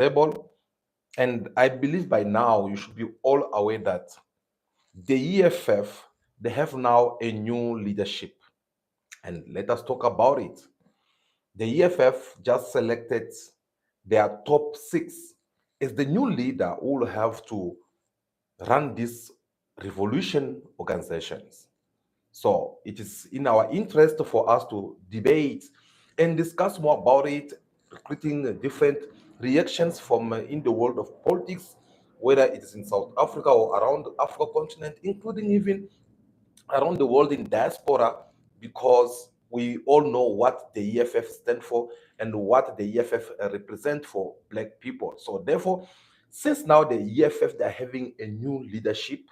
rebel. And I believe by now you should be all aware that the EFF, they have now a new leadership. And let us talk about it. The EFF just selected their top six as the new leader who will have to run these revolution organizations. So it is in our interest for us to debate and discuss more about it, creating different reactions from in the world of politics, whether it is in South Africa or around the Africa continent, including even around the world in diaspora, because we all know what the EFF stand for and what the EFF represent for black people. So therefore, since now the EFF they're having a new leadership,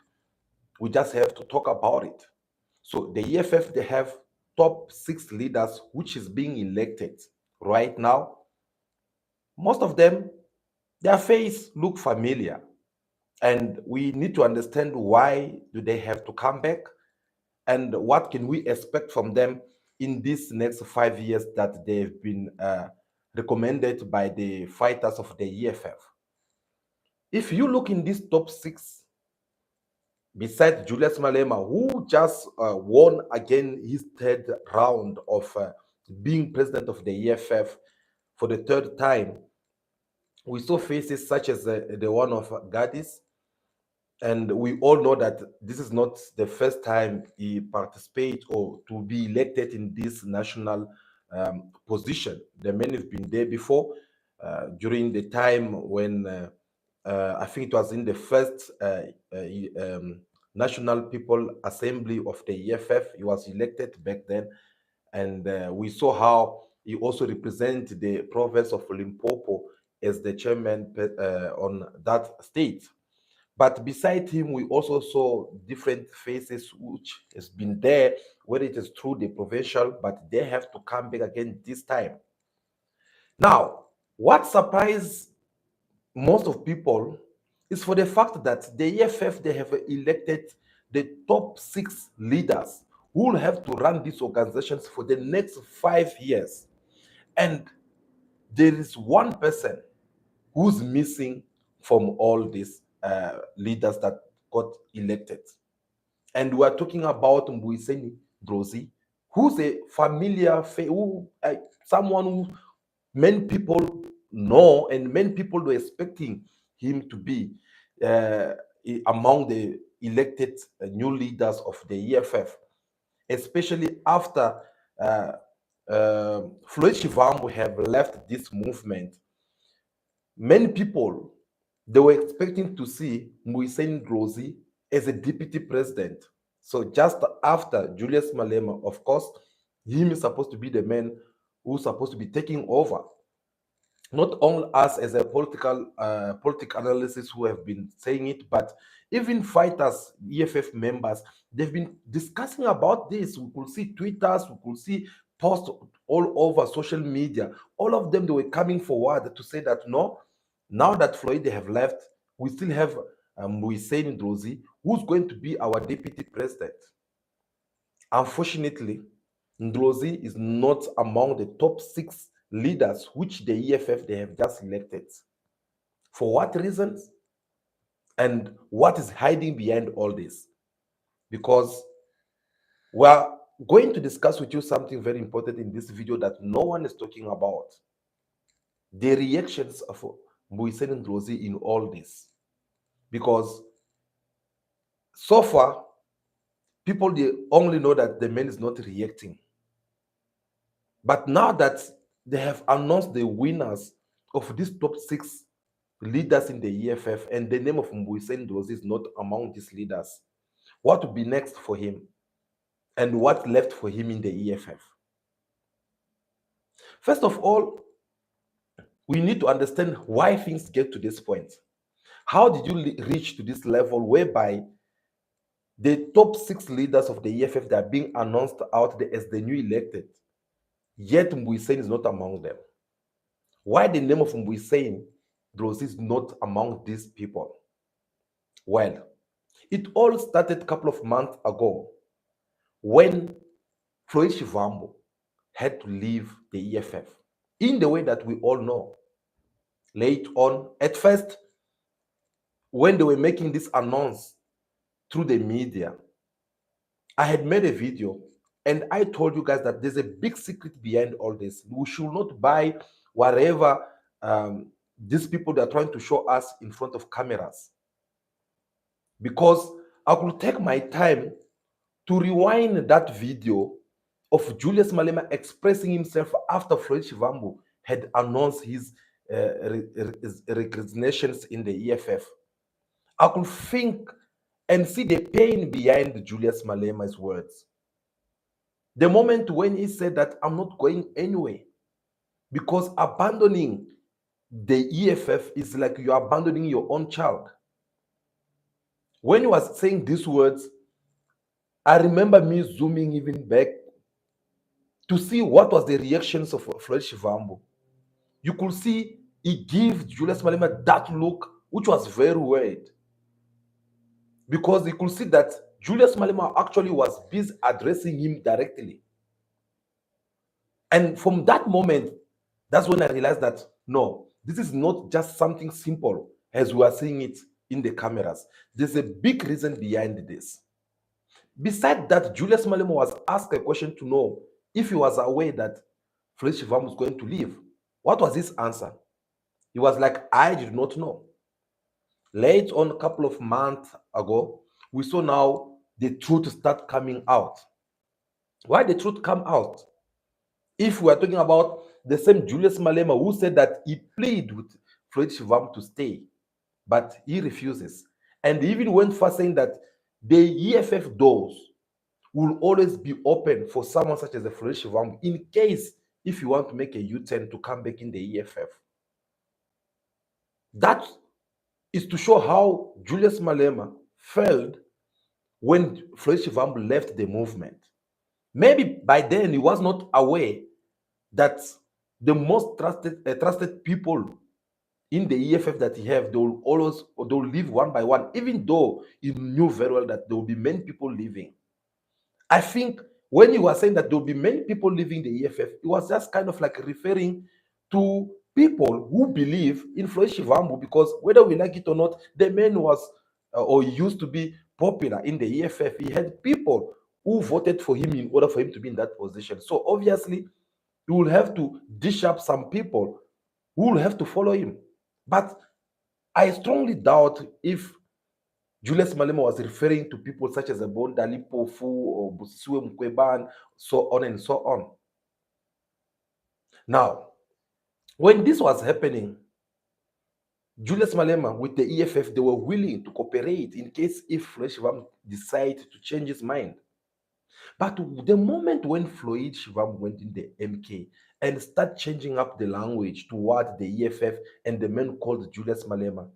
we just have to talk about it. So the EFF they have top six leaders which is being elected right now. Most of them, their face look familiar, and we need to understand why do they have to come back and what can we expect from them in these next 5 years that they've been recommended by the fighters of the EFF. If you look in these top six, besides Julius Malema, who just won again his third round of being president of the EFF for the third time, we saw faces such as the one of Gadis, and we all know that this is not the first time he participates or to be elected in this national position. The men have been there before during the time when I think it was in the first National People Assembly of the EFF. He was elected back then, and we saw how he also represented the province of Limpopo as the chairman on that state. But beside him, we also saw different faces which has been there, whether it is through the provincial, but they have to come back again this time. Now, what surprised most of people is for the fact that the EFF they have elected the top six leaders who will have to run these organizations for the next 5 years. And there is one person who's missing from all these leaders that got elected. And we are talking about Mbuyiseni Ndlozi, who's a familiar face, someone who many people know and many people were expecting him to be uh, among the elected new leaders of the EFF, especially after uh, Floyd Shivambu have left this movement. Many people they were expecting to see Mbuyiseni Ndlozi as a deputy president. So just after Julius Malema, of course, him is supposed to be the man who's supposed to be taking over. Not only us as a political analysts who have been saying it, but even fighters, EFF members, they've been discussing about this. We could see twitters, we could see posts all over social media. All of them they were coming forward to say that no, now that Floyd they have left, we still have Mbuyiseni Ndlozi, who's going to be our deputy president. Unfortunately, Ndlozi is not among the top six leaders which the EFF they have just elected. For what reasons? And what is hiding behind all this? Because we are going to discuss with you something very important in this video that no one is talking about. The reactions of Mbuyiseni Ndlozi in all this. Because so far, people they only know that the man is not reacting. But now that they have announced the winners of these top six leaders in the EFF, and the name of Mbuyiseni Ndlozi is not among these leaders, what will be next for him? And what left for him in the EFF? First of all, we need to understand why things get to this point. How did you reach to this level whereby the top six leaders of the EFF that are being announced out there as the new elected, yet Mbuyiseni is not among them? Why the name of Mbuyiseni Ndlozi is not among these people? Well, it all started a couple of months ago when Floyd Shivambu had to leave the EFF in the way that we all know. Late on, at first, when they were making this announce through the media, I had made a video and I told you guys that there's a big secret behind all this. We should not buy whatever these people that are trying to show us in front of cameras. Because I could take my time to rewind that video of Julius Malema expressing himself after Floyd Shivambu had announced his resignations in the EFF. I could think and see the pain behind Julius Malema's words. The moment when he said that I'm not going anywhere, because abandoning the EFF is like you're abandoning your own child. When he was saying these words, I remember me zooming even back to see what was the reactions of Floyd Shivambu. You could see he gave Julius Malema that look, which was very weird. Because you could see that Julius Malema actually was busy addressing him directly. And from that moment, that's when I realized that no, this is not just something simple as we are seeing it in the cameras. There's a big reason behind this. Besides that, Julius Malema was asked a question to know if he was aware that Floyd Shivambu was going to leave. What was his answer? He was like, I did not know. Late on, a couple of months ago, we saw now the truth start coming out. Why the truth come out? If we are talking about the same Julius Malema who said that he pleaded with Floyd Shivambu to stay, but he refuses. And he even went far saying that the EFF doors will always be open for someone such as a Floyd Shivambu in case if you want to make a U-turn to come back in the EFF. That is to show how Julius Malema felt when Floyd Shivambu left the movement. Maybe by then he was not aware that the most trusted people in the EFF that he have, they will leave one by one, even though he knew very well that there will be many people leaving. I think when he was saying that there will be many people leaving the EFF, it was just kind of like referring to people who believe in Floyd Shivambu, because whether we like it or not, the man was or used to be popular in the EFF. He had people who voted for him in order for him to be in that position. So obviously, you will have to dish up some people who will have to follow him. But I strongly doubt if Julius Malema was referring to people such as Bondali Pofu or Busue Mkweban, so on and so on. Now, when this was happening, Julius Malema with the EFF, they were willing to cooperate in case if Floyd Shivambu decided to change his mind. But the moment when Floyd Shivambu went in the MK and started changing up the language toward the EFF and the man called Julius Malema,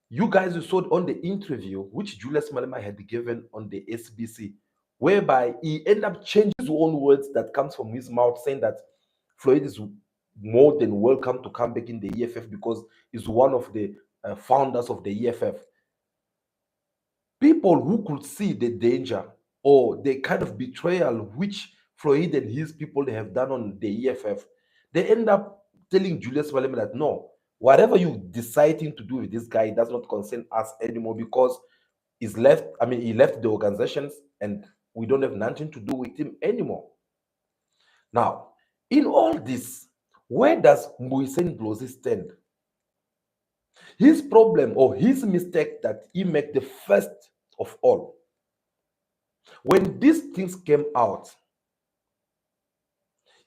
you guys saw on the interview which Julius Malema had given on the SBC, whereby he ended up changing his own words that comes from his mouth, saying that Floyd is more than welcome to come back in the EFF because he's one of the founders of the EFF. People who could see the danger or the kind of betrayal which Floyd and his people have done on the EFF, they end up telling Julius Malema that no, whatever you deciding to do with this guy does not concern us anymore, because he left the organizations and we don't have nothing to do with him anymore. Now, in all this, where does Mbuyiseni Ndlozi stand? His problem or his mistake that he made the first of all, when these things came out,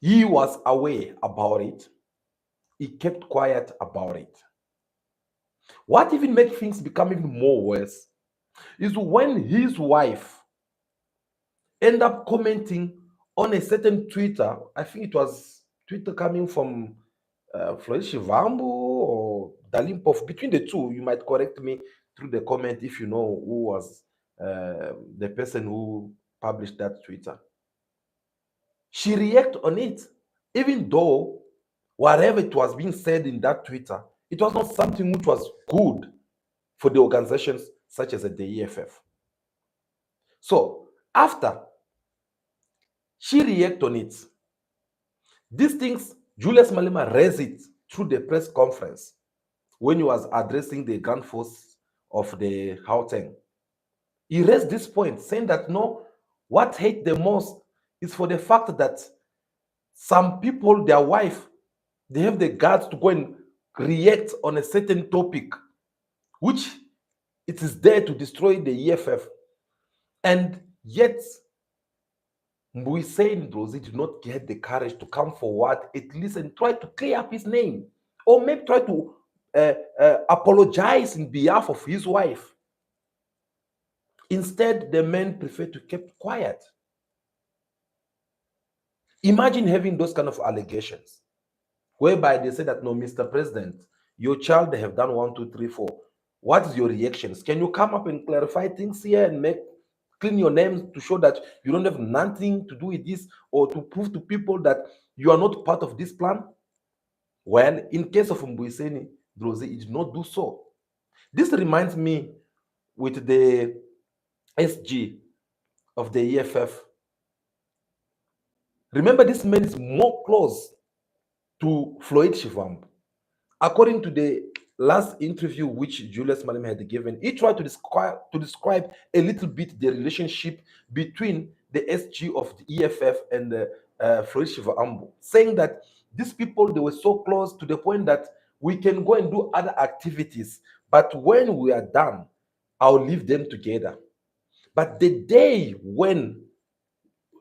he was aware about it. He kept quiet about it. What even made things become even more worse is when his wife ended up commenting on a certain Twitter. I think it was Twitter coming from Floyd Shivambu or Dalimpov. Between the two, you might correct me through the comment if you know who was the person who published that Twitter. She reacted on it, even though whatever it was being said in that Twitter, it was not something which was good for the organizations such as the EFF. So after she reacted on it, these things, Julius Malema raised it through the press conference when he was addressing the Grand Force of the Gauteng. He raised this point, saying that no, what hate the most is for the fact that some people, their wife, they have the guts to go and react on a certain topic, which it is there to destroy the EFF. And yet, Mbuyiseni Ndlozi did not get the courage to come forward at least and try to clear up his name, or maybe try to apologize in behalf of his wife. Instead, the men prefer to keep quiet. Imagine having those kind of allegations, whereby they say that, no, Mr. President, your child, they have done 1, 2, 3, 4. What is your reactions? Can you come up and clarify things here and clean your name to show that you don't have nothing to do with this, or to prove to people that you are not part of this plan? Well, in case of Mbuyiseni Ndlozi, it did not do so. This reminds me with the SG of the EFF. Remember, this man is more close to Floyd Shivambu. According to the last interview which Julius Malema had given, he tried to describe a little bit the relationship between the SG of the EFF and Floyd Shivambu, saying that these people, they were so close to the point that we can go and do other activities, but when we are done, I'll leave them together. But the day when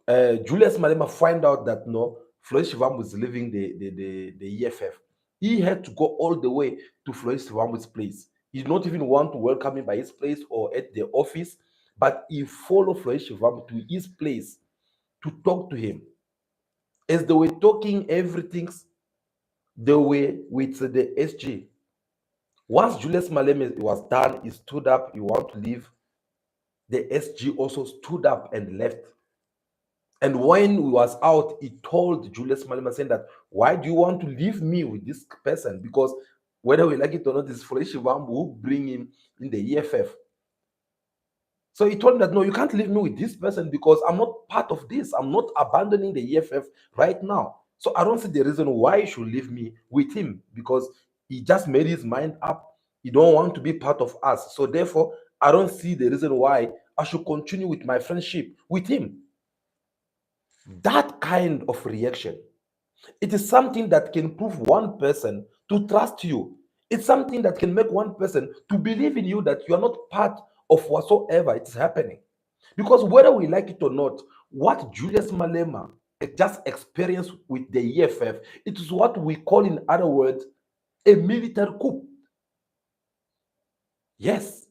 Julius Malema find out that no, Floyd Shivambu is leaving the EFF, he had to go all the way to Floyd Shivambu's place. He did not even want to welcome him by his place or at the office, but he followed Floyd Shivambu to his place to talk to him. As they were talking everything, they were with the SG. Once Julius Malema was done, he stood up, he wanted to leave. The SG also stood up and left. And when he was out, he told Julius Malema, saying that, why do you want to leave me with this person? Because whether we like it or not, this Floyd Shivambu will bring him in the EFF. So he told him that, no, you can't leave me with this person because I'm not part of this. I'm not abandoning the EFF right now. So I don't see the reason why you should leave me with him, because he just made his mind up. He don't want to be part of us. So therefore, I don't see the reason why I should continue with my friendship with him. That kind of reaction, it is something that can prove one person to trust you. It's something that can make one person to believe in you, that you are not part of whatsoever it's happening. Because whether we like it or not, what Julius Malema just experienced with the EFF, it is what we call, in other words, a military coup. Yes,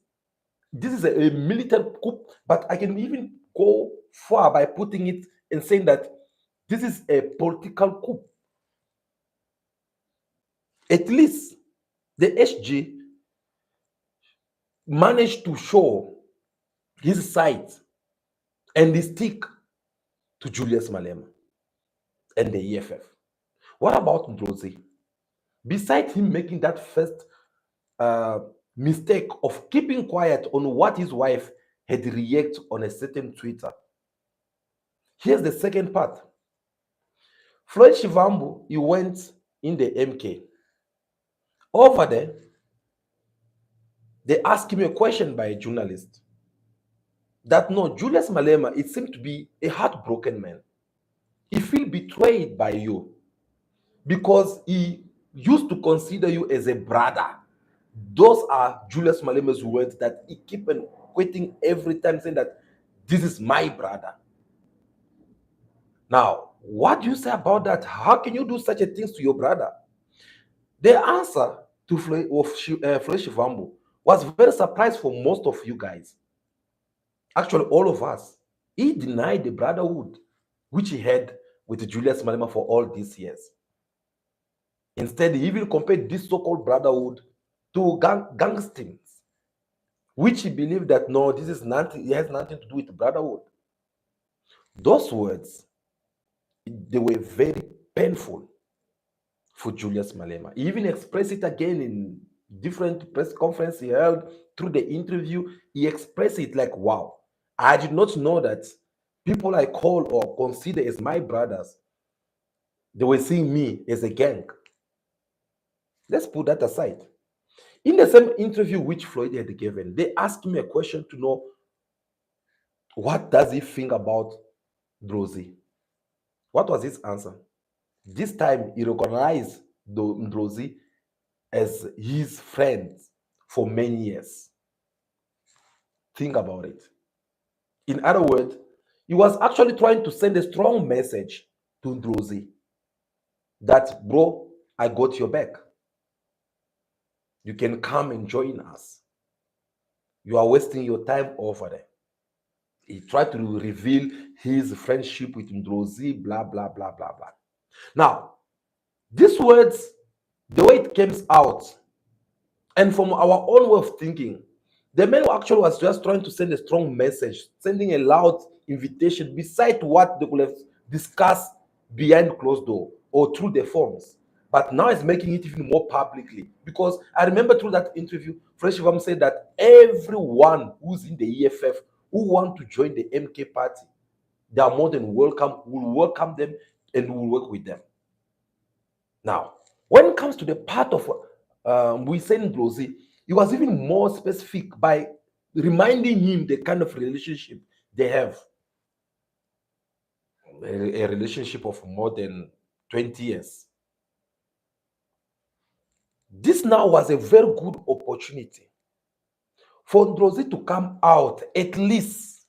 this is a military coup, but I can even go far by putting it and saying that this is a political coup. At least the SG managed to show his side and his stick to Julius Malema and the EFF. What about Ndlozi? Besides him making that first mistake of keeping quiet on what his wife had reacted on a certain Twitter, here's the second part. Floyd Shivambu, he went in the MK. Over there, they asked him a question by a journalist that, no, Julius Malema, it seemed to be a heartbroken man. He feel betrayed by you because he used to consider you as a brother. Those are Julius Malema's words that he keep on quoting every time, saying that this is my brother. Now, what do you say about that? How can you do such a thing to your brother? The answer to Floyd Shivambu was very surprised for most of you guys. Actually, all of us. He denied the brotherhood which he had with Julius Malema for all these years. Instead, he even compared this so-called brotherhood to gangsters, which he believed that, no, this is nothing, it has nothing to do with brotherhood. Those words, they were very painful for Julius Malema. He even expressed it again in different press conferences he held. Through the interview, he expressed it like, wow, I did not know that people I call or consider as my brothers, they were seeing me as a gang. Let's put that aside. In the same interview which Floyd had given, they asked me a question to know what does he think about Ndlozi. What was his answer? This time he recognized Ndlozi as his friend for many years. Think about it. In other words, he was actually trying to send a strong message to Ndlozi that, bro, I got your back. You can come and join us. You are wasting your time over there. He tried to reveal his friendship with Ndlozi, blah, blah, blah, blah, blah. Now, these words, the way it came out, and from our own way of thinking, the man actually was just trying to send a strong message, sending a loud invitation beside what they could have discussed behind closed door or through the phones. But now it's making it even more publicly. Because I remember through that interview, Floyd Shivambu said that everyone who's in the EFF who want to join the MK party, they are more than welcome. We'll welcome them and we'll work with them. Now, when it comes to the part of Mbuyiseni Ndlozi, he was even more specific by reminding him the kind of relationship they have. A relationship of more than 20 years. This now was a very good opportunity for Ndlozi to come out, at least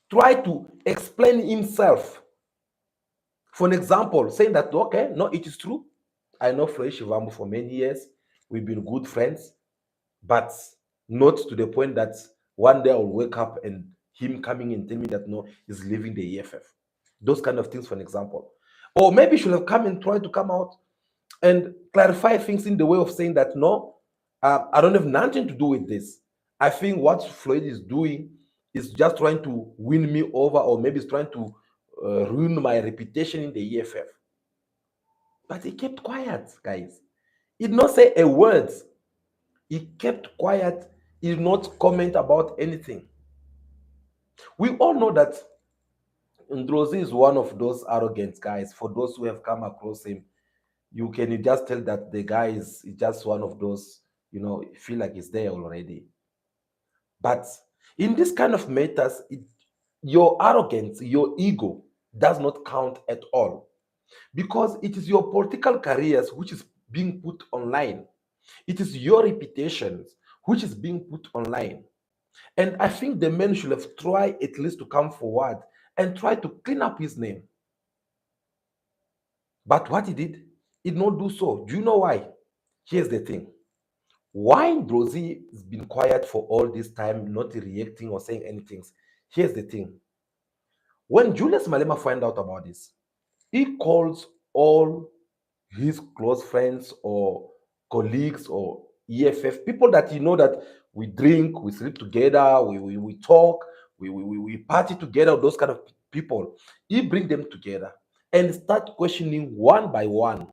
try to explain himself. For an example, saying that, okay, no, it is true. I know Floyd Shivambu for many years. We've been good friends, but not to the point that one day I'll wake up and him coming and tell me that no, he's leaving the EFF. Those kind of things, for an example. Or maybe he should have come and tried to come out and clarify things in the way of saying that no, I don't have nothing to do with this. I think what Floyd is doing is just trying to win me over, or maybe he's trying to ruin my reputation in the EFF. But he kept quiet, guys. He did not say a word. He kept quiet. He did not comment about anything. We all know that Ndlozi is one of those arrogant guys. For those who have come across him, you can just tell that the guy is just one of those, feel like he's there already. But in this kind of matters, your arrogance, your ego does not count at all, because it is your political careers which is being put online. It is your reputation which is being put online. And I think the man should have tried at least to come forward and try to clean up his name. But what he did not do so. Do you know why? Here's the thing. Why Ndlozi has been quiet for all this time, not reacting or saying anything? Here's the thing. When Julius Malema found out about this, he calls all his close friends or colleagues or EFF, people that you know that we drink, we sleep together, we talk, we party together, those kind of people. He bring them together and start questioning one by one.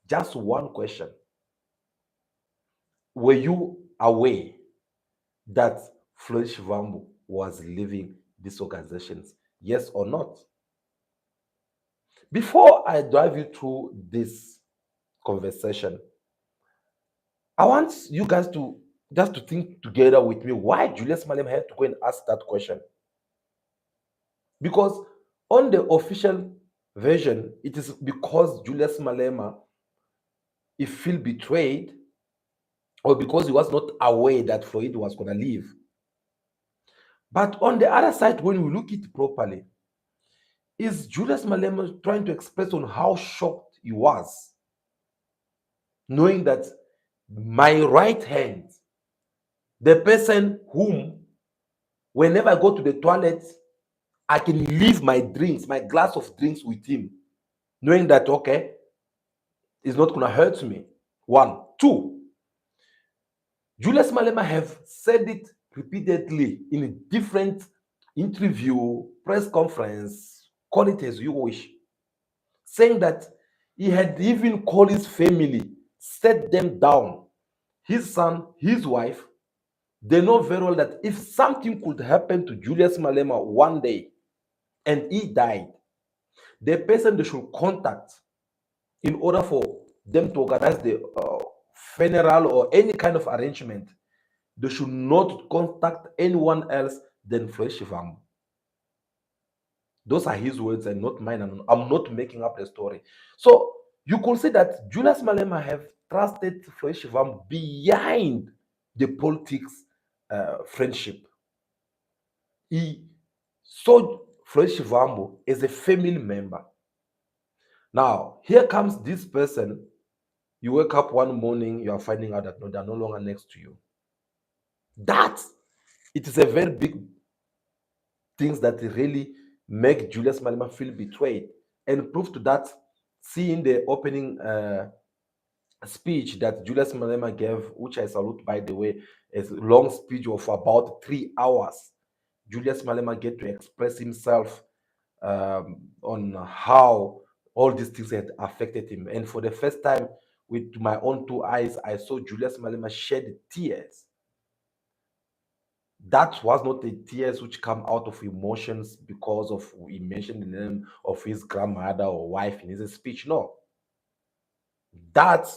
Just one question. Were you aware that Floyd Shivambu was leaving these organizations? Yes or not? Before I drive you through this conversation, I want you guys to just to think together with me why Julius Malema had to go and ask that question. Because on the official version, it is because Julius Malema he feel betrayed, or because he was not aware that Floyd was going to leave. But on the other side, when we look at it properly, is Julius Malema trying to express on how shocked he was, knowing that my right hand, the person whom, whenever I go to the toilet, I can leave my drinks, my glass of drinks with him, knowing that, okay, it's not going to hurt me. One. Two, Julius Malema have said it repeatedly in a different interview, press conference, call it as you wish, saying that he had even called his family, set them down, his son, his wife. They know very well that if something could happen to Julius Malema one day and he died, the person they should contact in order for them to organize the funeral or any kind of arrangement, they should not contact anyone else than Floyd Shivambu. Those are his words and not mine. And I'm not making up the story. So you could say that Julius Malema have trusted Floyd Shivambu behind the politics friendship. He saw Floyd Shivambu as a family member. Now, here comes this person. You wake up one morning, you are finding out that no, they're no longer next to you. That it is a very big things that really make Julius Malema feel betrayed. And proof to that, seeing the opening speech that Julius Malema gave, which I salute by the way, is a long speech of about 3 hours. Julius Malema get to express himself on how all these things had affected him. And for the first time, with my own 2 eyes, I saw Julius Malema shed tears. That was not the tears which come out of emotions because of he mentioned the name of his grandmother or wife in his speech. No. That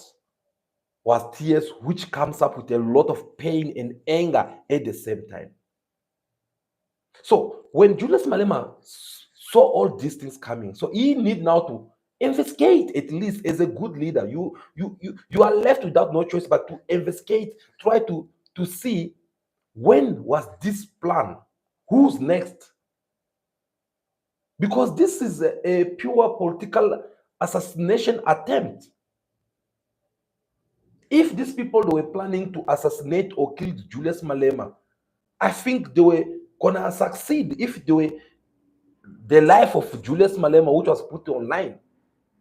was tears which comes up with a lot of pain and anger at the same time. So when Julius Malema saw all these things coming, so he need now to investigate, at least as a good leader. You are left without no choice but to investigate, try to see when was this plan, who's next, because this is a pure political assassination attempt. If these people they were planning to assassinate or kill Julius Malema, I think they were gonna succeed if they were the life of Julius Malema, which was put online,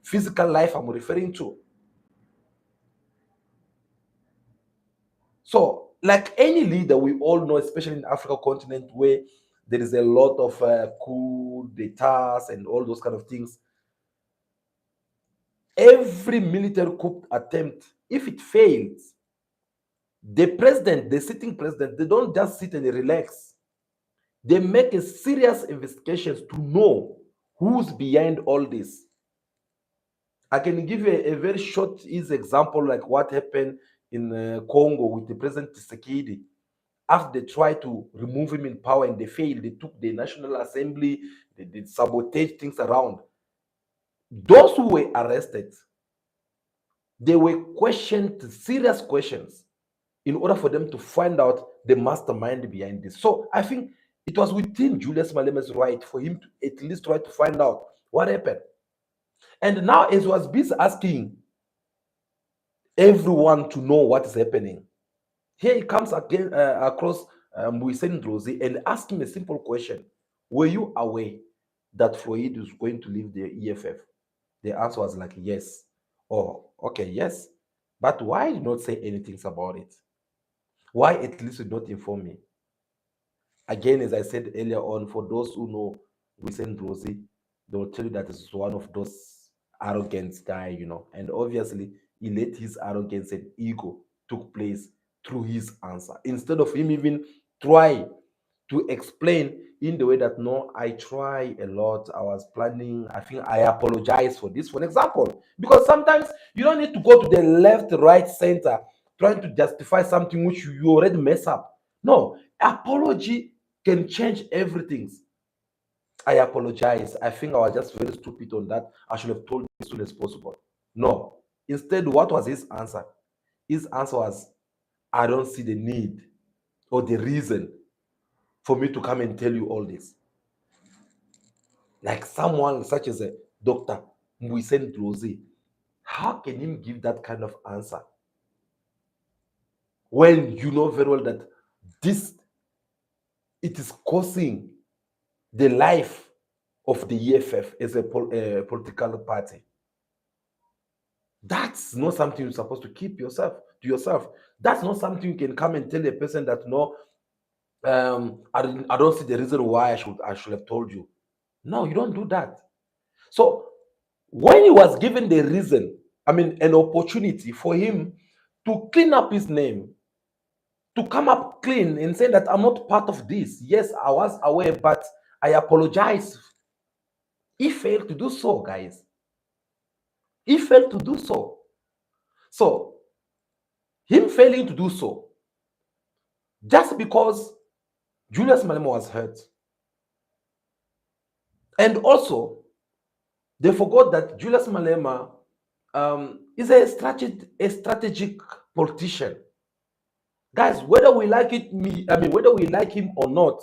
physical life I'm referring to. So, like any leader, we all know, especially in the Africa continent, where there is a lot of coup d'etats and all those kind of things. Every military coup attempt, if it fails, the president, the sitting president, they don't just sit and relax. They make a serious investigations to know who's behind all this. I can give you a very short easy example, like what happened in Congo with the President Tshisekedi. After they tried to remove him in power and they failed, they took the National Assembly, they did sabotage things around. Those who were arrested, they were questioned serious questions in order for them to find out the mastermind behind this. So I think it was within Julius Malema's right for him to at least try to find out what happened. And now, as was busy asking everyone to know what is happening, here he comes again across Mbuyiseni Ndlozi and asked him a simple question: were you aware that Floyd is going to leave the EFF? The answer was like, yes. Oh, okay, yes. But why not say anything about it? Why at least you not inform me? Again, as I said earlier on, for those who know Mbuyiseni Ndlozi, they will tell you that it's one of those arrogant guy, and obviously he let his arrogance and ego took place through his answer instead of him even try to explain in the way that, no, I try a lot, I was planning, I think I apologize for this, for an example, because sometimes you don't need to go to the left, right, center trying to justify something which you already mess up. No, apology can change everything. I apologize. I think I was just very stupid on that. I should have told you as soon as possible. No. Instead, what was his answer? His answer was, I don't see the need or the reason for me to come and tell you all this. Like someone such as a Dr. Mbuyiseni Ndlozi, how can him give that kind of answer when you know very well that this it is causing the life of the EFF as a political party? That's not something you're supposed to keep to yourself. That's not something you can come and tell a person that, no, I don't see the reason why I should have told you. No, you don't do that. So when he was given the reason, an opportunity for him to clean up his name, to come up clean and say that I'm not part of this. Yes, I was aware, but I apologize. He failed to do so, guys. He failed to do so. So, him failing to do so, just because Julius Malema was hurt. And also, they forgot that Julius Malema is a strategic politician. Guys, whether we like it, whether we like him or not,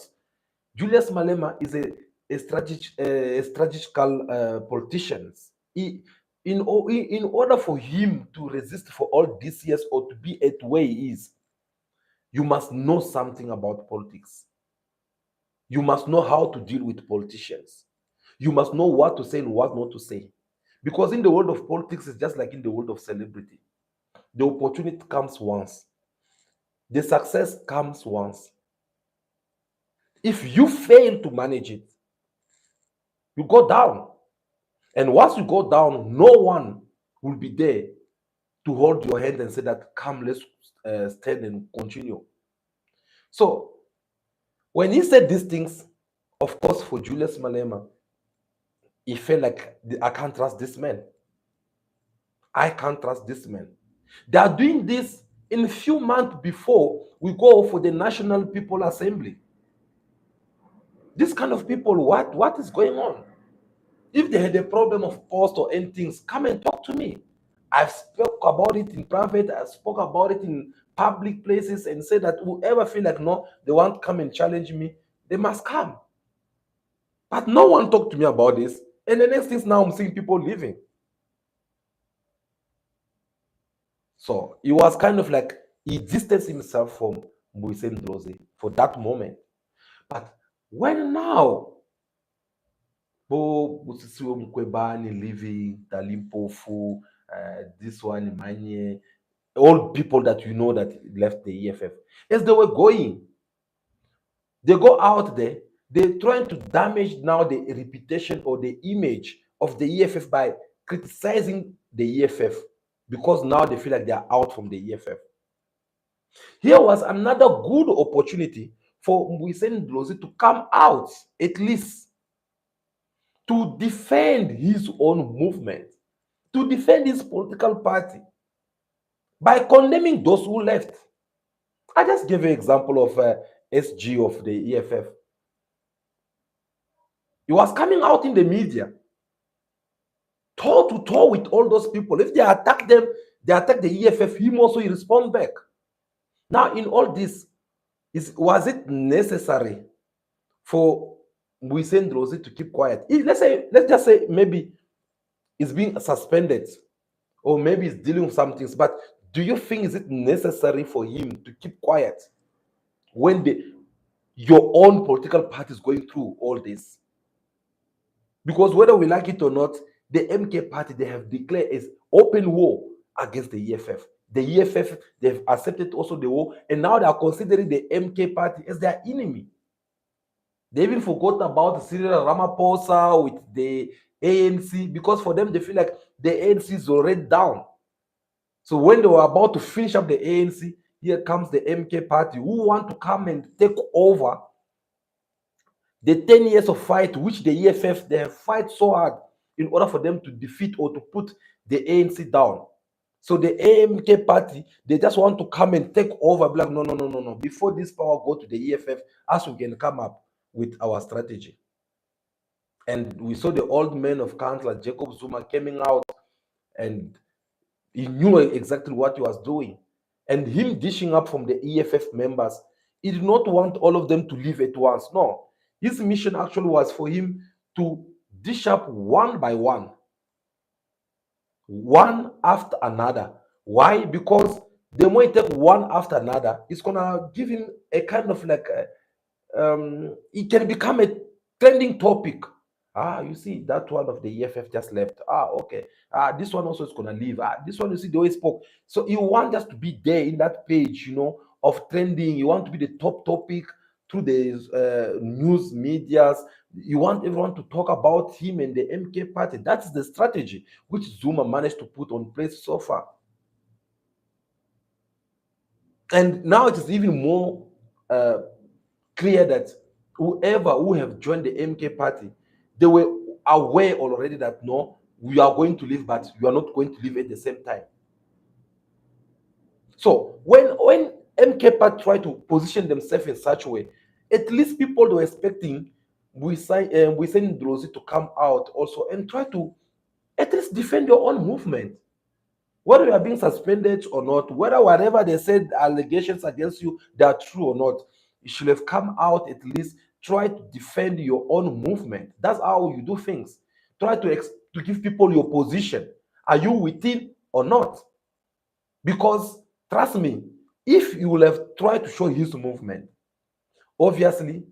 Julius Malema is a strategical politician. In order for him to resist for all these years or to be at where he is, you must know something about politics. You must know how to deal with politicians. You must know what to say and what not to say. Because in the world of politics, it's just like in the world of celebrity. The opportunity comes once. The success comes once. If you fail to manage it, you go down. And once you go down, no one will be there to hold your hand and say that, come, let's stand and continue. So, when he said these things, of course, for Julius Malema, he felt like, I can't trust this man. I can't trust this man. They are doing this in a few months before we go for the National People Assembly. This kind of people, what is going on? If they had a problem of post or anything, come and talk to me. I've spoke about it in private, I spoke about it in public places and said that whoever feel like no, they want to come and challenge me, they must come. But no one talked to me about this. And the next thing is now I'm seeing people leaving. So it was kind of like he distanced himself from Mbuyiseni for that moment. But when now Busisiwe Mkwebane leaving, Dalimpofu, this one, Manye, all people that you know that left the EFF, as they were going, they go out there, they're trying to damage now the reputation or the image of the EFF by criticizing the EFF because now they feel like they are out from the EFF. Here was another good opportunity for Ndlozi to come out, at least to defend his own movement, to defend his political party by condemning those who left. I just gave you an example of SG of the EFF. He was coming out in the media, toe to toe with all those people. If they attack them, they attack the EFF, him also he respond back. Now, in all this, was it necessary for Ndlozi to keep quiet? Let's just say maybe it's being suspended, or maybe he's dealing with some things. But do you think is it necessary for him to keep quiet when your own political party is going through all this? Because whether we like it or not, the MK party, they have declared as open war against the EFF. The EFF, they've accepted also the war, and now they are considering the MK party as their enemy. They even forgot about Cyril Ramaphosa with the ANC, because for them, they feel like the ANC is already down. So when they were about to finish up the ANC, here comes the MK party who want to come and take over the 10 years of fight, which the EFF, they have fight so hard in order for them to defeat or to put the ANC down. So the AMK party, they just want to come and take over. Like, no. Before this power go to the EFF, us we can come up with our strategy. And we saw the old man of Councillor Jacob Zuma coming out, and he knew exactly what he was doing. And him dishing up from the EFF members, he did not want all of them to leave at once. No. His mission actually was for him to dish up one by one after another. Why? Because the more you take one after another, it's gonna give him a kind of like it can become a trending topic. You see that one of the EFF just left. Okay. This one also is gonna leave. This one, you see, they always spoke. So you want us to be there in that page, of trending. You want to be the top topic through the news medias. You want everyone to talk about him and the MK party. That's the strategy which Zuma managed to put on place so far. And now it is even more clear that whoever who have joined the MK party, they were aware already that no, we are going to leave, but you are not going to leave at the same time. So when MKPA try to position themselves in such a way, at least people were expecting Mbuyiseni Ndlozi to come out also and try to at least defend your own movement. Whether you are being suspended or not, whether whatever they said allegations against you they are true or not, you should have come out at least try to defend your own movement. That's how you do things. Try to give people your position. Are you within or not? Because trust me, if you will have tried to show his movement, obviously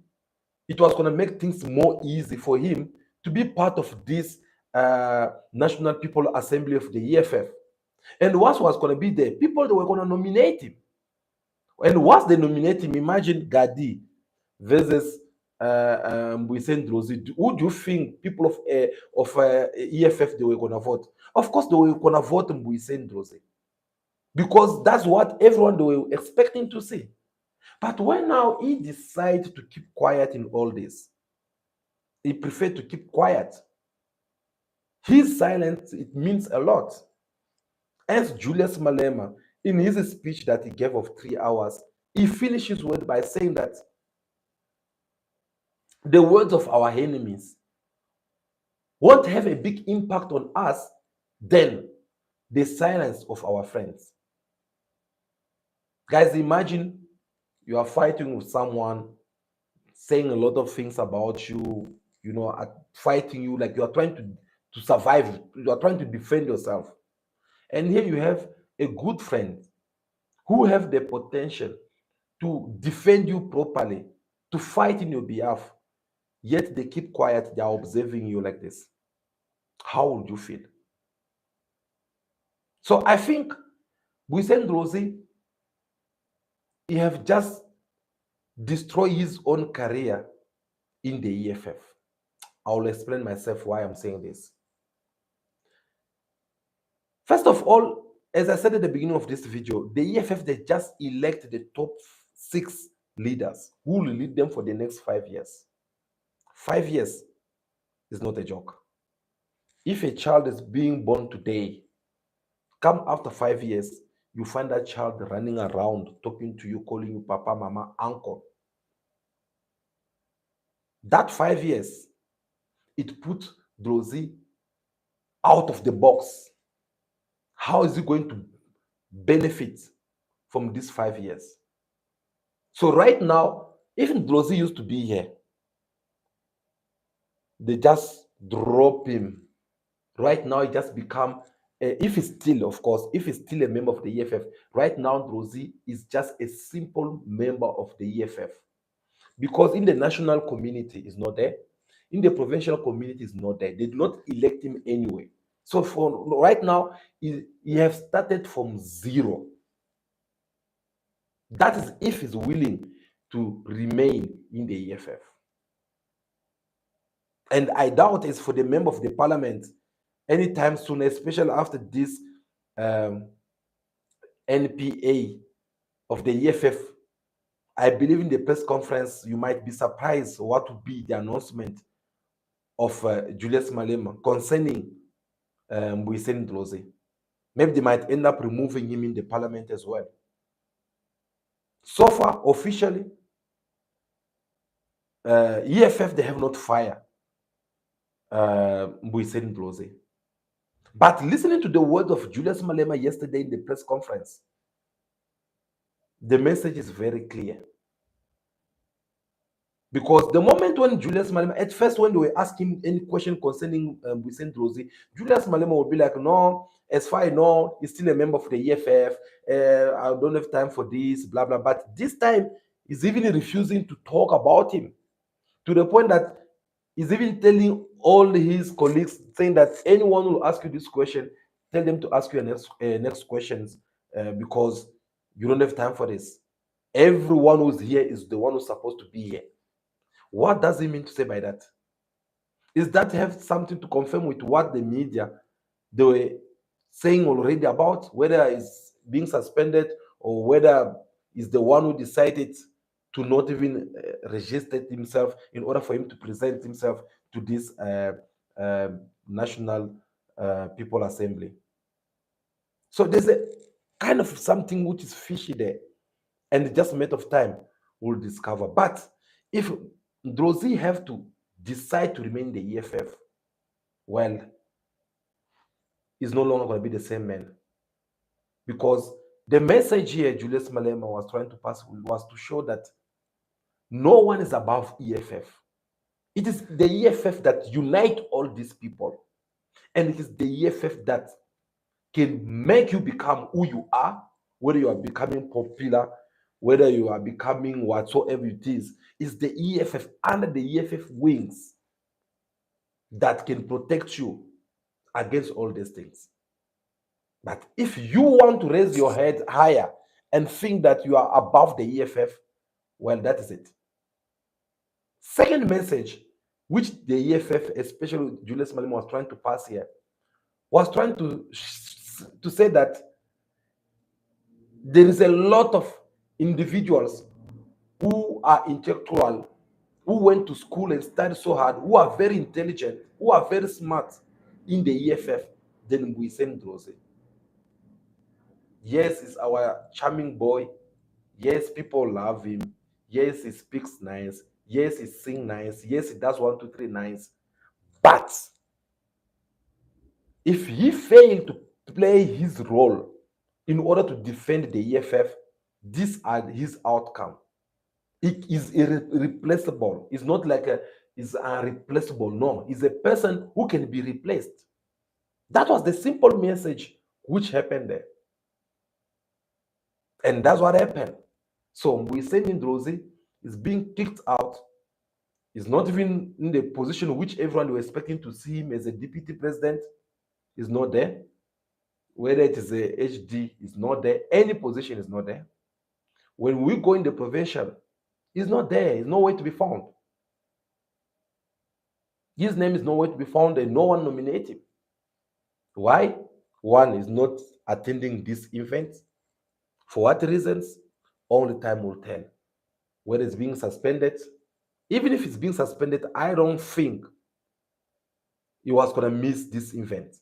it was going to make things more easy for him to be part of this National People Assembly of the EFF. And what was going to be there? People that were going to nominate him. And once they nominate him, imagine Gadi versus Mbuyiseni Ndlozi. Who do you think people of EFF they were going to vote? Of course, they were going to vote Mbuyiseni Ndlozi because that's what everyone they were expecting to see. But when now he decided to keep quiet in all this, he preferred to keep quiet. His silence, it means a lot. As Julius Malema, in his speech that he gave of 3 hours, he finished his word by saying that the words of our enemies won't have a big impact on us than the silence of our friends. Guys, imagine you are fighting with someone saying a lot of things about you, fighting you like you are trying to survive, you are trying to defend yourself. And here you have a good friend who have the potential to defend you properly, to fight in your behalf, yet they keep quiet, they are observing you like this. How would you feel? So I think Mbuyiseni Ndlozi, he have just destroyed his own career in the EFF. I'll explain myself why I'm saying this. First of all, as I said at the beginning of this video, the EFF, they just elect the top 6 leaders who will lead them for the next 5 years. 5 years is not a joke. If a child is being born today, come after 5 years, you find that child running around, talking to you, calling you papa, mama, uncle. That 5 years, it put Ndlozi out of the box. How is he going to benefit from these 5 years? So right now, even Ndlozi used to be here, they just drop him. Right now, he just become, if he's still, of course, if he's still a member of the EFF, right now, Ndlozi is just a simple member of the EFF. Because in the national community, is not there. In the provincial community, is not there. They do not elect him anyway. So for right now, he have started from zero. That is if he's willing to remain in the EFF. And I doubt it's for the member of the parliament anytime soon, especially after this NPA of the EFF. I believe in the press conference, you might be surprised what would be the announcement of Julius Malema concerning Mbuyiseni Ndlozi. Maybe they might end up removing him in the parliament as well. So far, officially, EFF, they have not fired Mbuyiseni Ndlozi. But listening to the words of Julius Malema yesterday in the press conference, the message is very clear. Because the moment when Julius Malema, at first when they were asking any question concerning Mbuyiseni Ndlozi, Julius Malema would be like, no, as far as I know, he's still a member of the EFF, I don't have time for this, blah, blah. But this time, he's even refusing to talk about him, to the point that he's even telling all his colleagues, saying that anyone who will ask you this question, tell them to ask you next questions because you don't have time for this. Everyone who's here is the one who's supposed to be here. What does he mean to say by that? Is that have something to confirm with what the media they were saying already about whether he's being suspended or whether he's the one who decided to not even register himself in order for him to present himself to this National People Assembly? So there's a kind of something which is fishy there. And just a matter of time, we'll discover. But if Ndlozi have to decide to remain the EFF, well, he's no longer going to be the same man. Because the message here Julius Malema was trying to pass was to show that no one is above EFF. It is the EFF that unite all these people. And it is the EFF that can make you become who you are, whether you are becoming popular, whether you are becoming whatsoever it is. It's the EFF, under the EFF wings, that can protect you against all these things. But if you want to raise your head higher and think that you are above the EFF, well, that is it. Second message, which the EFF, especially Julius Malema, was trying to pass here, was trying to say that there is a lot of individuals who are intellectual, who went to school and studied so hard, who are very intelligent, who are very smart in the EFF than Mbuyiseni Ndlozi. Yes, he's our charming boy. Yes, people love him. Yes, he speaks nice. Yes, he sings nice. Yes, he does 1, 2, 3 nice. But if he failed to play his role in order to defend the EFF, these are his outcome. It is irreplaceable. It's not like is unreplaceable. No, he's a person who can be replaced. That was the simple message which happened there. And that's what happened. So Mbuyiseni Ndlozi is being kicked out. He's not even in the position which everyone was expecting to see him as a deputy president. He's not there. Whether it is a HD, is not there. Any position is not there. When we go in the provincial, he's not there. He's nowhere to be found. His name is nowhere to be found, and no one nominated him. Why? One is not attending this event. For what reasons? Only time will tell. Whether it's being suspended, even if it's being suspended, I don't think he was going to miss this event.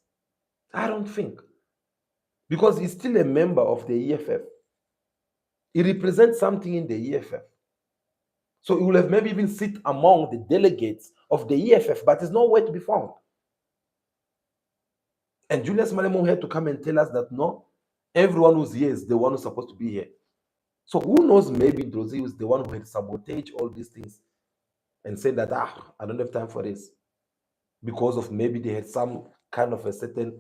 I don't think. Because he's still a member of the EFF. He represents something in the EFF. So he will have maybe even sit among the delegates of the EFF, but is nowhere to be found. And Julius Malema had to come and tell us that no, everyone who's here is the one who's supposed to be here. So who knows, maybe Ndlozi was the one who had sabotaged all these things and said that, I don't have time for this. Because of maybe they had some kind of a certain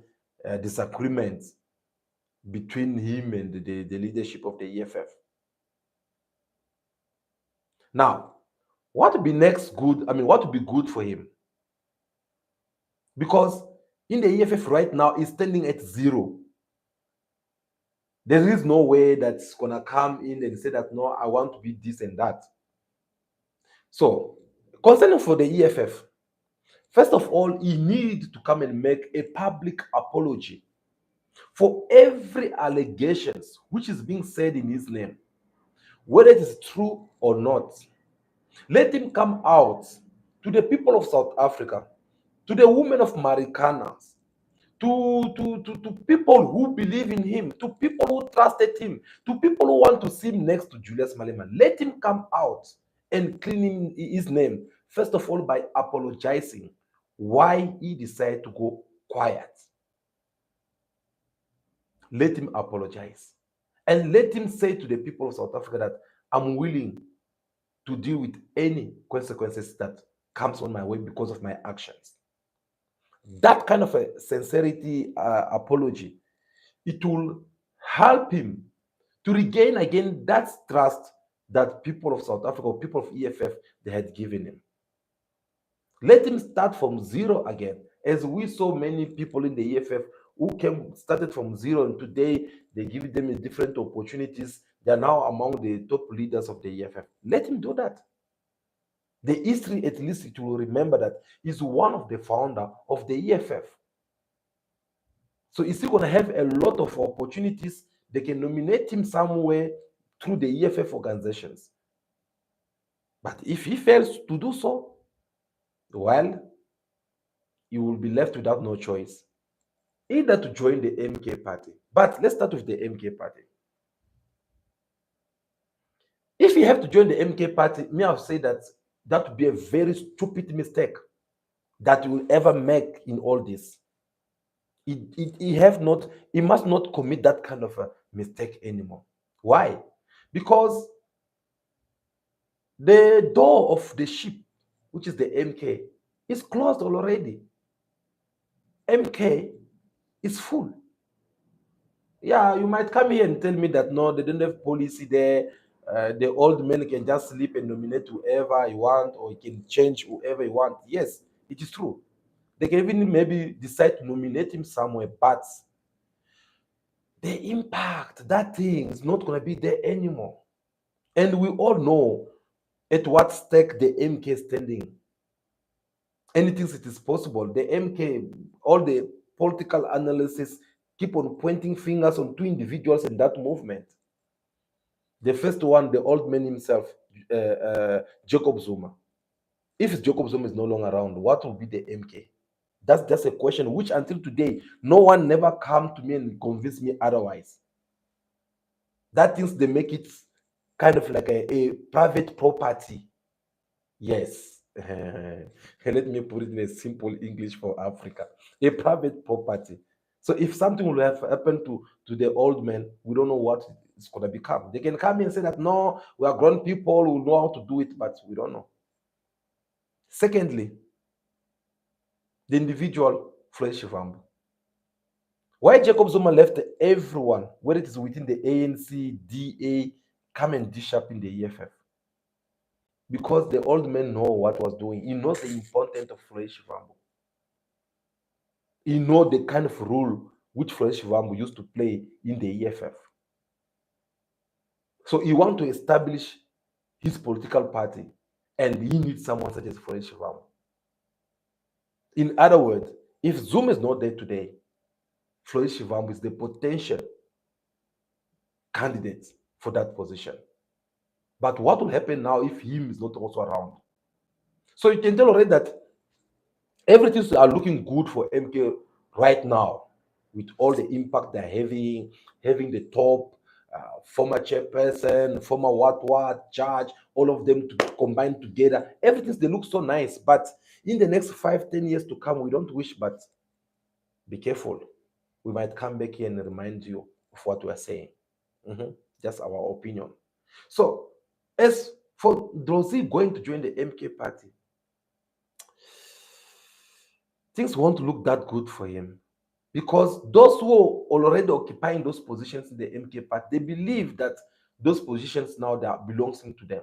disagreement between him and the leadership of the EFF. Now, what would be next good? I mean, what would be good for him? Because in the EFF right now is standing at 0. There is no way that's gonna come in and say that no, I want to be this and that. So, concerning for the EFF, first of all, he needs to come and make a public apology for every allegations which is being said in his name, whether it is true or not. Let him come out to the people of South Africa, to the women of Maricanas, to people who believe in him, to people who trusted him, to people who want to see him next to Julius Malema. Let him come out and clean his name, first of all, by apologizing why he decided to go quiet. Let him apologize. And let him say to the people of South Africa that I'm willing to deal with any consequences that comes on my way because of my actions. That kind of a sincerity apology, it will help him to regain again that trust that people of South Africa or people of EFF, they had given him. Let him start from 0 again, as we saw many people in the EFF who started from 0, and today they give them different opportunities. They are now among the top leaders of the EFF. Let him do that. The history, at least it will remember that he's one of the founder of the EFF. So he's still going to have a lot of opportunities. They can nominate him somewhere through the EFF organizations. But if he fails to do so, well, he will be left without no choice. either to join the MK party. But let's start with the MK party. If you have to join the MK party, me, I'll say that that would be a very stupid mistake that you will ever make in all this. He must not commit that kind of a mistake anymore. Why? Because the door of the ship, which is the MK, is closed already. MK is full. Yeah, you might come here and tell me that no, they don't have policy there. The old man can just sleep and nominate whoever he want, or he can change whoever he want. Yes, it is true. They can even maybe decide to nominate him somewhere, but the impact, that thing is not going to be there anymore. And we all know at what stake the MK is standing. Anything it is possible. The MK, all the political analysis keep on pointing fingers on two individuals in that movement. The first one, the old man himself, Jacob Zuma. If Jacob Zuma is no longer around, what will be the MK? That's just a question which until today, no one never come to me and convince me otherwise. That things they make it kind of like a private property. Yes. Let me put it in a simple English for Africa. A private property. So if something will have happened to the old man, we don't know what it's going to become. They can come and say that, no, we are grown people who know how to do it, but we don't know. Secondly, the individual Floyd Shivambu. Why Jacob Zuma left everyone, whether it is within the ANC, DA, come and dish up in the EFF? Because the old man know what was doing. He knows the importance of Floyd Shivambu. He know the kind of role which Floyd Shivambu used to play in the EFF. So he want to establish his political party, and he needs someone such as Floyd Shivambu. In other words, if Zuma is not there today, Floyd Shivambu is the potential candidate for that position. But what will happen now if him is not also around? So you can tell already that everything are looking good for MK right now, with all the impact they're having the top former chairperson, former what judge, all of them to combine together. Everything they look so nice, but in the next 5-10 years to come, we don't wish, but be careful. We might come back here and remind you of what we are saying. Just our opinion. So, as for Ndlozi going to join the MK party, things won't look that good for him, because those who are already occupying those positions in the MK party, they believe that those positions now that belongs to them,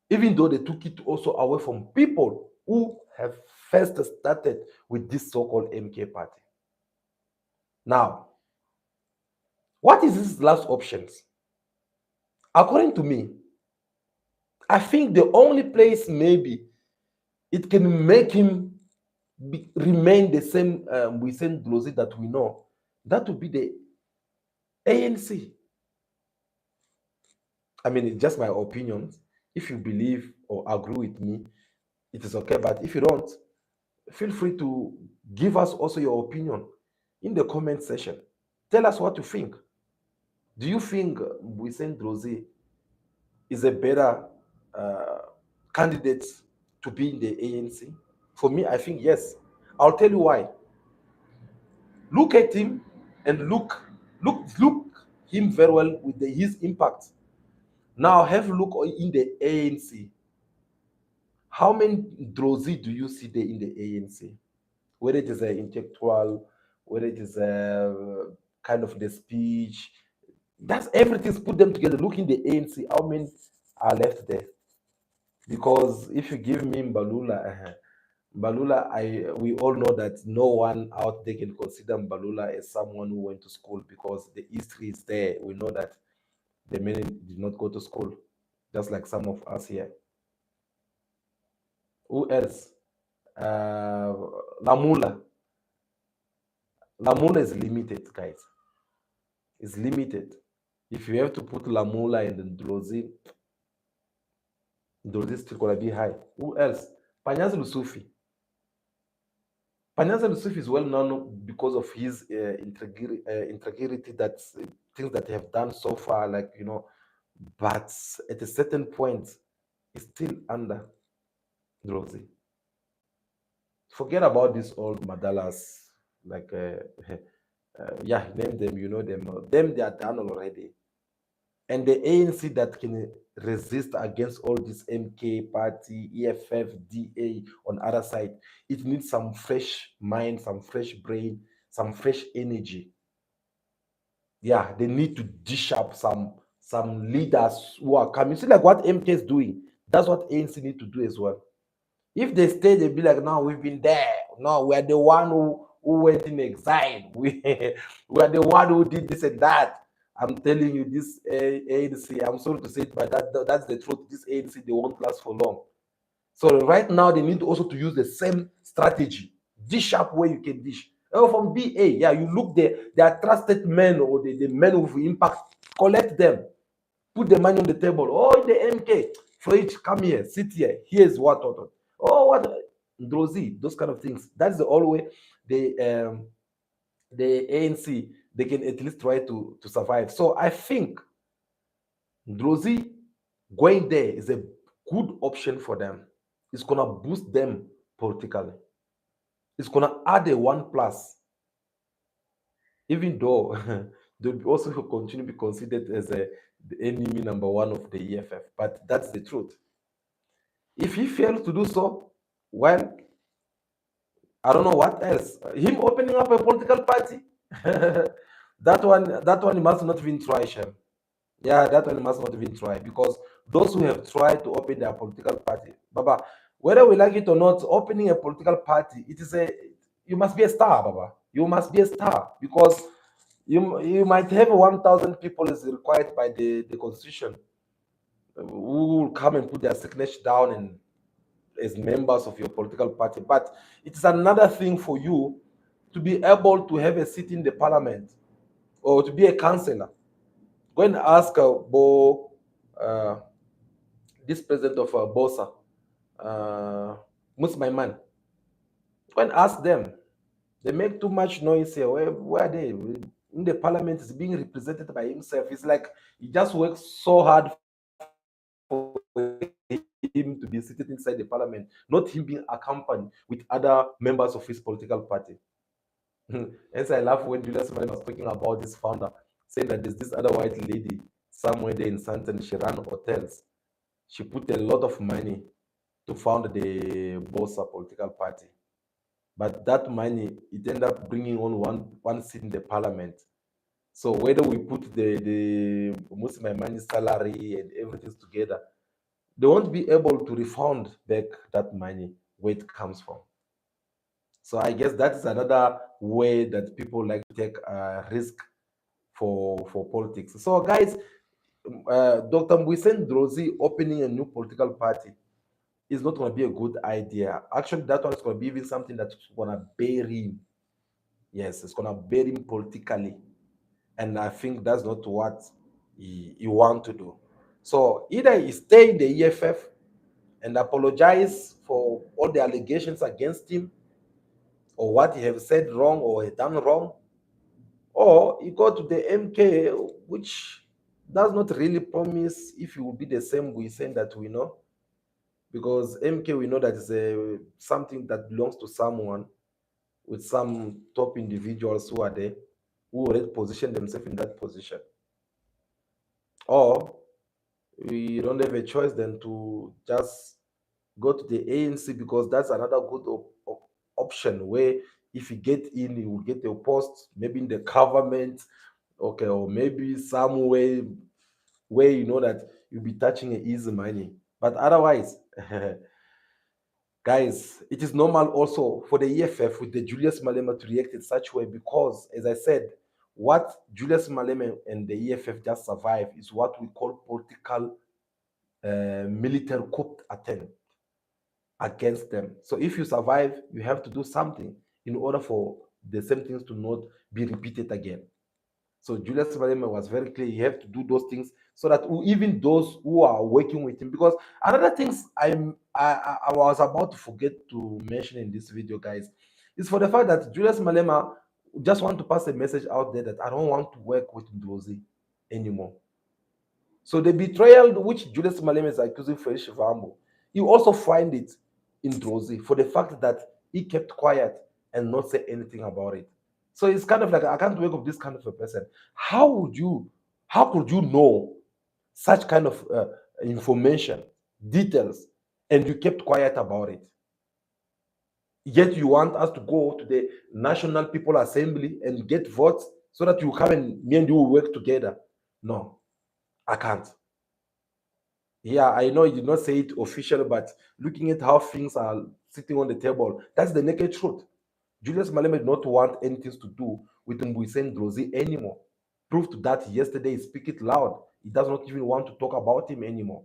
even though they took it also away from people who have first started with this so-called MK party. Now, what is his last options? According to me, I think the only place maybe it can make him remain the same Mbuyiseni Ndlozi that we know, that would be the ANC. I mean, it's just my opinion. If you believe or agree with me, it is okay. But if you don't, feel free to give us also your opinion in the comment section. Tell us what you think. Do you think Mbuyiseni Ndlozi is a better candidate to be in the ANC? For me, I think yes. I'll tell you why. Look at him and look him very well with his impact. Now have a look in the ANC. How many Ndlozi do you see there in the ANC? Whether it is an intellectual, whether it is a kind of the speech, that's everything's put them together. Look in the ANC, how many are left there? Because if you give me Mbalula, we all know that no one out there can consider Mbalula as someone who went to school, because the history is there. We know that the men did not go to school, just like some of us here. Who else? Lamula. Lamula is limited, guys. It's limited. If you have to put Lamula and Ndlozi is still gonna be high. Who else? Panyazi Lusufi. Panyaza Yusuf is well known because of his integrity, that's things that they have done so far, like, but at a certain point, it's still under Ndlozi. Forget about these old Madalas, like, yeah, name them, you know them. Them, they are done already. And the ANC that can resist against all this MK party, EFF, DA on other side, it needs some fresh mind, some fresh brain, some fresh energy. Yeah, they need to dish up some leaders who are coming. See, like what MK is doing. That's what ANC need to do as well. If they stay, they'll be like, no, we've been there. No, we're the one who went in exile. We're the one who did this and that. I'm telling you, this ANC, I'm sorry to say it, but that's the truth. This ANC, they won't last for long. So right now, they need also to use the same strategy. Dish up where you can dish. Oh, from BA, yeah, you look there, they are trusted men or the men with impact, collect them, put the money on the table. Oh, the MK, Floyd, come here, sit here. Here's what. Oh, what? Ndlozi, those kind of things. That's the only way the ANC, they can at least try to survive. So I think Ndlozi going there is a good option for them. It's gonna boost them politically. It's gonna add a one plus, even though they'll also continue to be considered as the enemy number one of the EFF. But that's the truth. If he fails to do so, well, I don't know what else. Him opening up a political party, that one he must not even try, Shem. Yeah, that one he must not even try, because those who have tried to open their political party, Baba, whether we like it or not, opening a political party, it is a you must be a star, Baba. You must be a star, because you might have 1,000 people is required by the constitution, who will come and put their signature down and as members of your political party. But it's another thing for you to be able to have a seat in the parliament or to be a councillor. Go and ask uh, this president of Bosa, uh, Musmaiman. Go and ask them. They make too much noise here. Where are they? In the parliament is being represented by himself. It's like he just works so hard for him to be seated inside the parliament, not him being accompanied with other members of his political party. Hence, I laugh when Julius Malema was talking about this founder, saying that there's this other white lady somewhere there in Santon. She ran hotels. She put a lot of money to found the Bosa political party. But that money, it ended up bringing on one seat in the parliament. So whether we put the most of my money salary and everything together, they won't be able to refund back that money where it comes from. So I guess that is another way that people like to take a risk for politics. So guys, Dr. Mbuyiseni Ndlozi opening a new political party is not going to be a good idea. Actually, that one is going to be even something that's going to bury him. Yes, it's going to bury him politically. And I think that's not what he want to do. So either he stay in the EFF and apologize for all the allegations against him, or what he have said wrong or he done wrong, or he go to the MK, which does not really promise if he will be the same we saying that we know, because MK we know that is something that belongs to someone with some top individuals who are there, who already position themselves in that position. Or we don't have a choice than to just go to the ANC, because that's another good option where if you get in, you will get a post, maybe in the government, okay, or maybe somewhere where you know that you'll be touching a easy money. But otherwise, guys, it is normal also for the EFF with the Julius Malema to react in such way, because, as I said, what Julius Malema and the EFF just survived is what we call political military coup attempt against them. So if you survive, you have to do something in order for the same things to not be repeated again. So Julius Malema was very clear. You have to do those things so that even those who are working with him, because another things I was about to forget to mention in this video, guys, It's for the fact that Julius Malema just want to pass a message out there that I don't want to work with Ndlozi anymore. So the betrayal which Julius Malema is accusing Floyd Shivambu, you also find it in Ndlozi for the fact that he kept quiet and not say anything about it. So it's kind of like, I can't work with this kind of a person. How could you know such kind of information, details, and you kept quiet about it? Yet you want us to go to the National People Assembly and get votes so that you come and me and you will work together. No, I can't. Yeah, I know you did not say it officially, but looking at how things are sitting on the table, that's the naked truth. Julius Malema did not want anything to do with Mbuyiseni Ndlozi anymore. Proved that yesterday, speak it loud. He does not even want to talk about him anymore.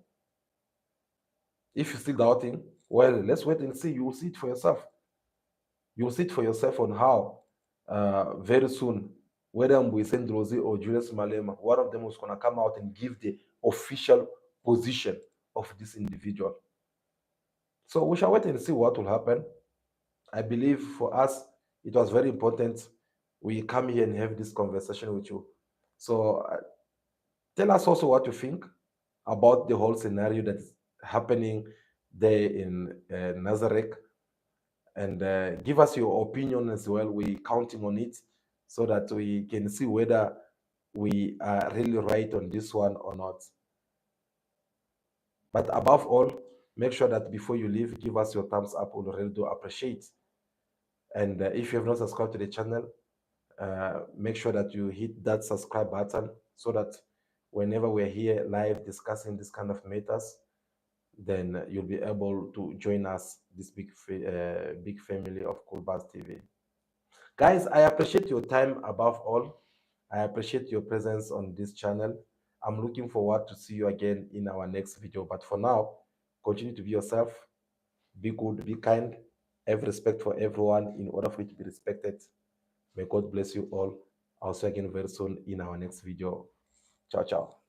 If you're still doubting, well, let's wait and see. You will see it for yourself. You will see it for yourself on how very soon, whether Mbuyiseni Ndlozi or Julius Malema, one of them was going to come out and give the official position of this individual. So we shall wait and see what will happen. I believe for us, it was very important we come here and have this conversation with you. So tell us also what you think about the whole scenario that's happening there in Nazareth, and give us your opinion as well. We're counting on it so that we can see whether we are really right on this one or not. But above all, make sure that before you leave, give us your thumbs up. We really do appreciate. And if you have not subscribed to the channel, make sure that you hit that subscribe button so that whenever we're here live discussing this kind of matters, then you'll be able to join us, this big family of Cool Buzz TV. Guys, I appreciate your time above all. I appreciate your presence on this channel. I'm looking forward to see you again in our next video. But for now, continue to be yourself, be good, be kind, have respect for everyone in order for you to be respected. May God bless you all. I'll see you again very soon in our next video. Ciao, ciao.